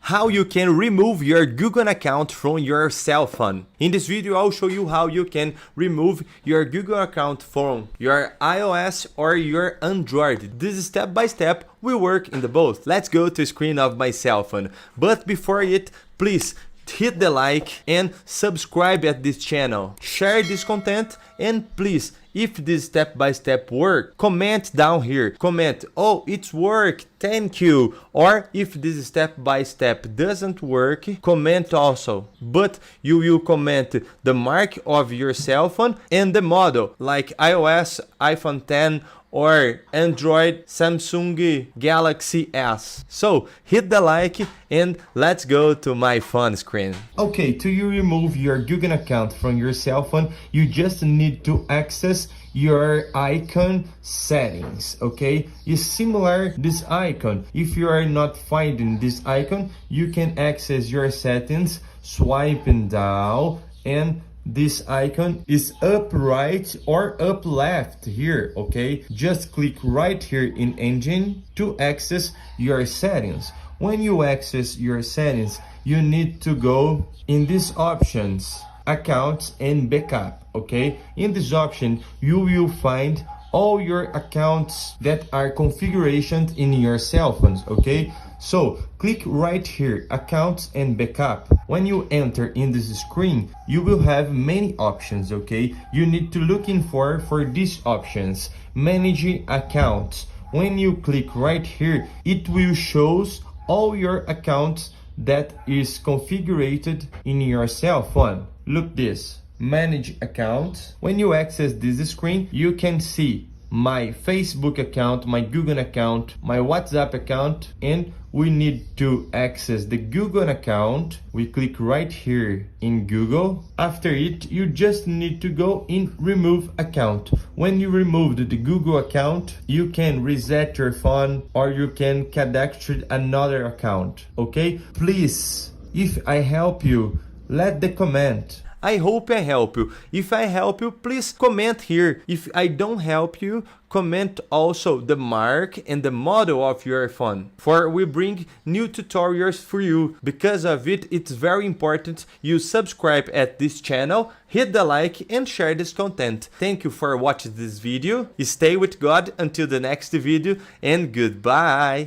how you can remove your Google account from your cell phone. In this video, I'll show you how you can remove your Google account from your iOS or your Android. This step by step will work in the both. Let's go to the screen of my cell phone. But before it, please hit the like and subscribe at this channel. Share this content and please, if this step-by-step work, comment down here. Comment, oh, it's work, thank you. Or if this step-by-step doesn't work, comment also. But you will comment the mark of your cell phone and the model, like iOS, iPhone 10, or Android, Samsung Galaxy S. So hit the like and let's go to my phone screen. Okay, to you remove your Google account from your cell phone, you just need to access your icon settings. Okay, it's similar this icon. If you are not finding this icon, you can access your settings swiping down, and this icon is up right or up left here. Okay, just click right here in engine to access your settings. When you access your settings, you need to go in these options, accounts and backup. Okay, in this option you will find all your accounts that are configurations in your cell phones. Okay, so click right here, accounts and backup. When you enter in this screen, you will have many options. Okay, you need to look in for these options, manage accounts. When you click right here, it will shows all your accounts that is configured in your cell phone. Look this, manage account. When you access this screen, you can see my Facebook account, my Google account, my WhatsApp account, and we need to access the Google account. We click right here in Google. After it, you just need to go in remove account. When you remove the Google account, you can reset your phone or you can connect another account. Okay, please, if I help you, let the comment. I hope I help you. If I help you, please comment here. If I don't help you, comment also the mark and the model of your phone. For we bring new tutorials for you. Because of it, it's very important you subscribe at this channel, hit the like and share this content. Thank you for watching this video. Stay with God until the next video and goodbye.